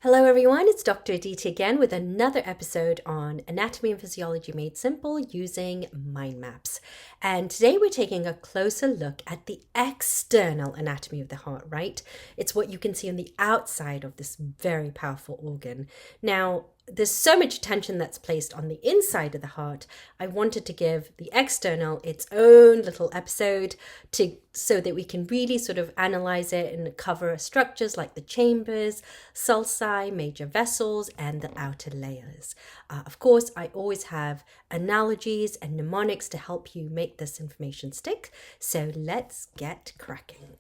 Hello everyone, it's Dr. Aditi again with another episode on Anatomy and Physiology Made Simple using mind maps. And today we're taking a closer look at the external anatomy of the heart, right? It's what you can see on the outside of this very powerful organ. Now, there's so much attention that's placed on the inside of the heart. I wanted to give the external its own little episode so that we can really sort of analyze it and cover structures like the chambers, sulci, major vessels, and the outer layers. Of course, I always have analogies and mnemonics to help you make this information stick. So let's get cracking.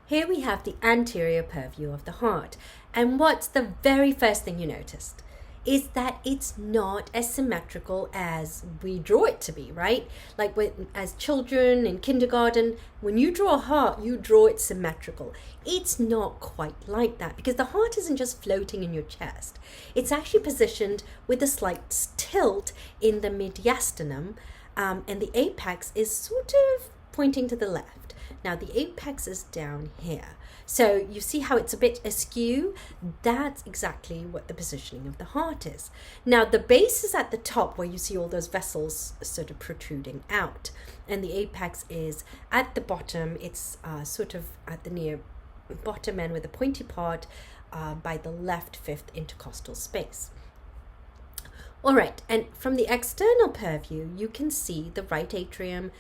Here we have the anterior purview of the heart. And what's the very first thing you noticed? Is that it's not as symmetrical as we draw it to be, right? Like as children in kindergarten, when you draw a heart, you draw it symmetrical. It's not quite like that because the heart isn't just floating in your chest. It's actually positioned with a slight tilt in the mediastinum, and the apex is sort of pointing to the left. Now the apex is down here. So you see how it's a bit askew? That's exactly what the positioning of the heart is. Now the base is at the top where you see all those vessels sort of protruding out. And the apex is at the bottom. It's sort of at the near bottom end with a pointy part by the left fifth intercostal space. All right, and from the external purview, you can see the right atrium,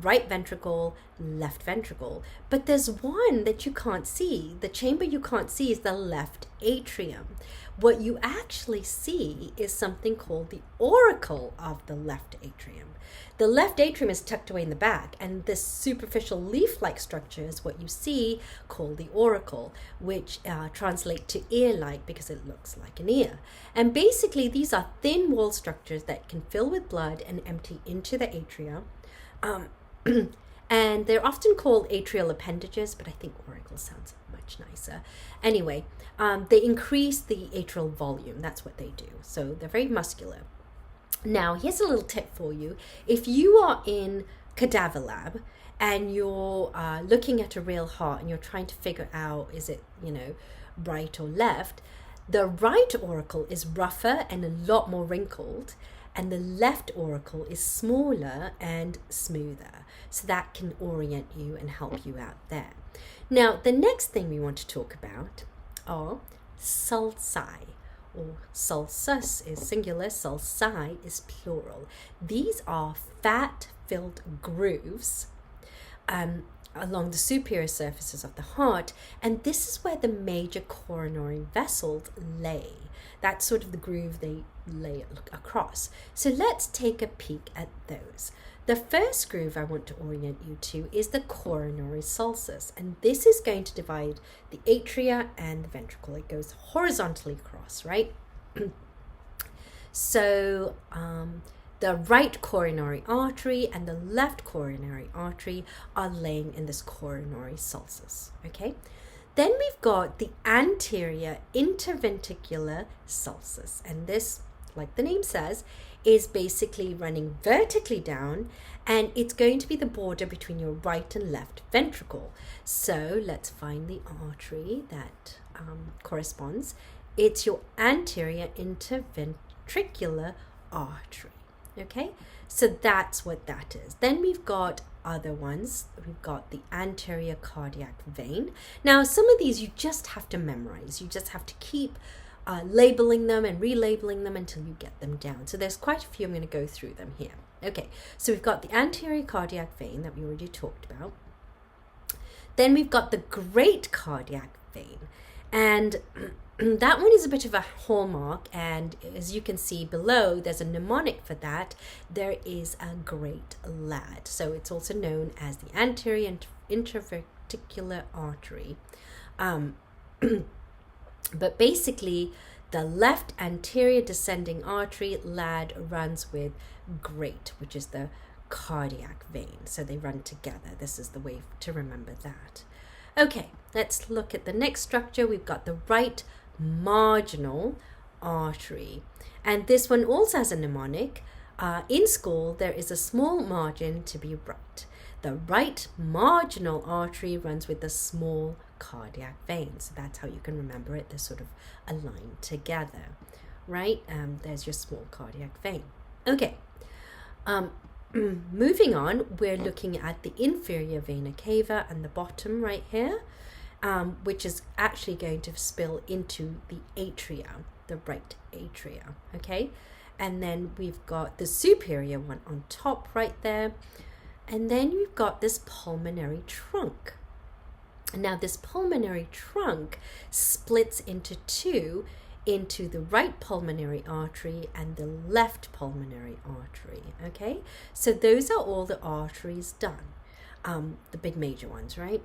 right ventricle, left ventricle. But there's one that you can't see. The chamber you can't see is the left atrium. What you actually see is something called the auricle of the left atrium. The left atrium is tucked away in the back, and this superficial leaf-like structure is what you see called the auricle, which translate to ear-like because it looks like an ear. And basically, these are thin wall structures that can fill with blood and empty into the atria. And they're often called atrial appendages, but I think auricle sounds much nicer. Anyway, they increase the atrial volume. That's what they do. So they're very muscular. Now, here's a little tip for you. If you are in cadaver lab and you're looking at a real heart and you're trying to figure out, is it, right or left, the right auricle is rougher and a lot more wrinkled, and the left auricle is smaller and smoother. So that can orient you and help you out there. Now, the next thing we want to talk about are sulci, or sulcus is singular, sulci is plural. These are fat-filled grooves along the superior surfaces of the heart, and this is where the major coronary vessels lay. That's sort of the groove they lay across. So let's take a peek at those. The first groove I want to orient you to is the coronary sulcus, and this is going to divide the atria and the ventricle. It goes horizontally across, right? So the right coronary artery and the left coronary artery are laying in this coronary sulcus, okay? Then we've got the anterior interventricular sulcus, and this, like the name says, is basically running vertically down, and it's going to be the border between your right and left ventricle. So let's find the artery that corresponds. It's your anterior interventricular artery. Okay, so that's what that is. Then we've got other ones. We've got the anterior cardiac vein. Now, some of these you just have to memorize. You just have to keep labeling them and relabeling them until you get them down. So there's quite a few. I'm going to go through them here. Okay, so we've got the anterior cardiac vein that we already talked about. Then we've got the great cardiac vein, and that one is a bit of a hallmark, and as you can see below, there's a mnemonic for that. There is a great lad. So it's also known as the anterior interventricular artery. But basically, the left anterior descending artery lad runs with great, which is the cardiac vein. So they run together. This is the way to remember that. Okay, let's look at the next structure. We've got the right marginal artery, and this one also has a mnemonic. In school, there is a small margin to be right. The right marginal artery runs with the small cardiac vein. So that's how you can remember it. They're sort of aligned together, right? There's your small cardiac vein. Okay. Moving on, we're looking at the inferior vena cava and the bottom right here, which is actually going to spill into the atria, the right atria, okay? And then we've got the superior one on top right there. And then you've got this pulmonary trunk. Now this pulmonary trunk splits into two, into the right pulmonary artery and the left pulmonary artery, okay? So those are all the arteries done, the big major ones, right?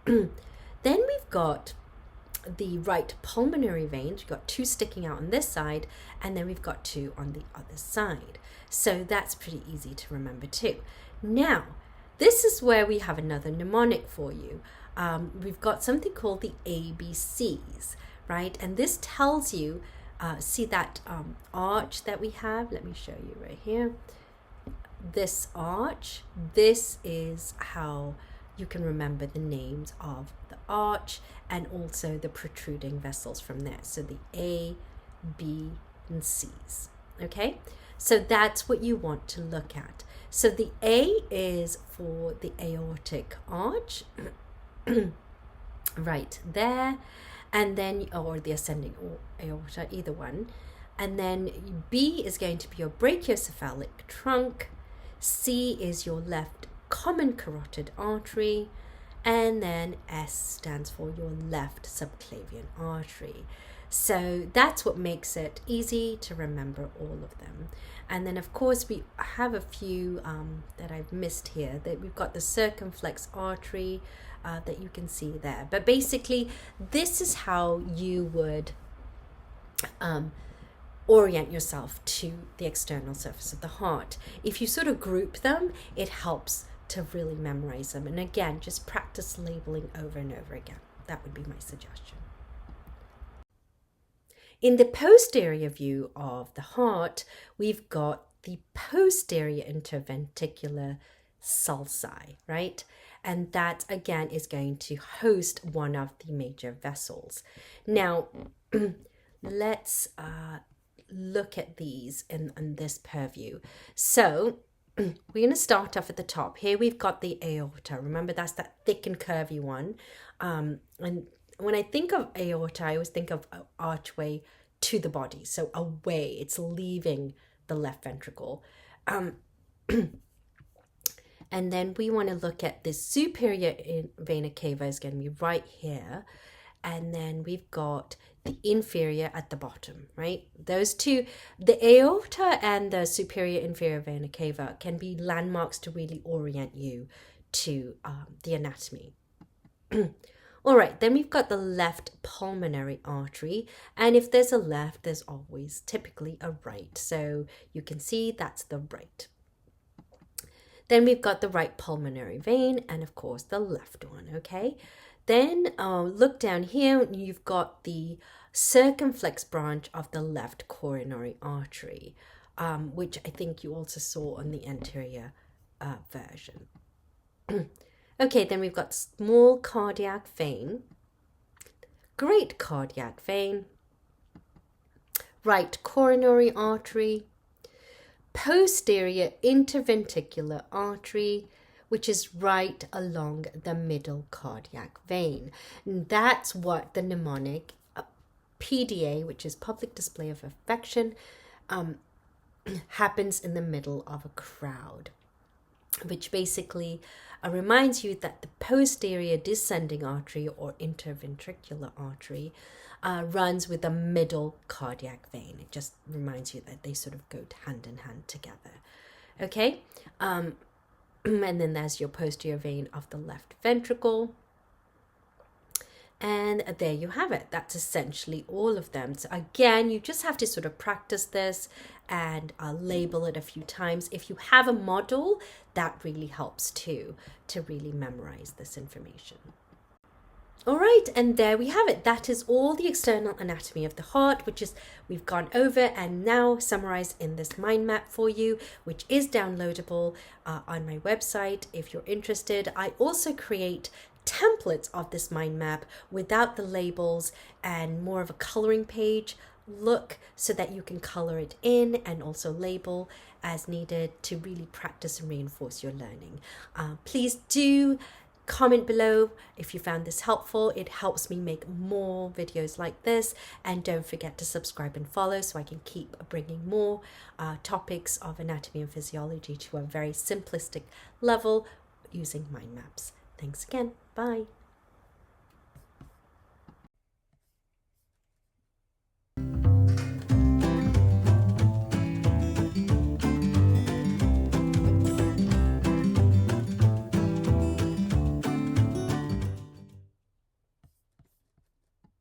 Then we've got the right pulmonary veins. We've got two sticking out on this side, and then we've got two on the other side. So that's pretty easy to remember too. Now, this is where we have another mnemonic for you. We've got something called the ABCs, right? And this tells you, see that arch that we have? Let me show you right here. This arch, this is how you can remember the names of the arch and also the protruding vessels from there. So the A, B, and C's, okay? So that's what you want to look at. So the A is for the aortic arch, right there, and then, or the ascending aorta, either one. And then B is going to be your brachiocephalic trunk. C is your left common carotid artery. And then S stands for your left subclavian artery. So that's what makes it easy to remember all of them. And then of course we have a few that I've missed here. That we've got the circumflex artery that you can see there. But basically this is how you would orient yourself to the external surface of the heart. If you sort of group them, it helps to really memorize them. And again, just practice labeling over and over again. That would be my suggestion. In the posterior view of the heart, we've got the posterior interventricular sulci, right? And that again is going to host one of the major vessels. Now, let's look at these in this purview. So we're going to start off at the top. Here we've got the aorta. Remember, that's that thick and curvy one. And when I think of aorta, I always think of archway to the body. So away, it's leaving the left ventricle. And then we want to look at the superior vena cava is going to be right here. And then we've got the inferior at the bottom, right? Those two, the aorta and the superior inferior vena cava, can be landmarks to really orient you to the anatomy. All right, then we've got the left pulmonary artery. And if there's a left, there's always typically a right. So you can see that's the right. Then we've got the right pulmonary vein and of course the left one, okay? Then look down here, you've got the circumflex branch of the left coronary artery, which I think you also saw on the anterior version. Okay, then we've got small cardiac vein, great cardiac vein, right coronary artery, posterior interventricular artery, which is right along the middle cardiac vein. And that's what the mnemonic PDA, which is public display of affection, happens in the middle of a crowd, which basically reminds you that the posterior descending artery or interventricular artery runs with the middle cardiac vein. It just reminds you that they sort of go hand in hand together. Okay? And then there's your posterior vein of the left ventricle. And there you have it. That's essentially all of them. So again, you just have to sort of practice this and label it a few times. If you have a model, that really helps too, to really memorize this information. All right, and there we have it. That is all the external anatomy of the heart, which is we've gone over and now summarized in this mind map for you, which is downloadable on my website if you're interested. I also create templates of this mind map without the labels and more of a coloring page look, so that you can color it in and also label as needed to really practice and reinforce your learning. Please do comment below if you found this helpful. It helps me make more videos like this, and don't forget to subscribe and follow so I can keep bringing more topics of anatomy and physiology to a very simplistic level using mind maps. Thanks again. Bye.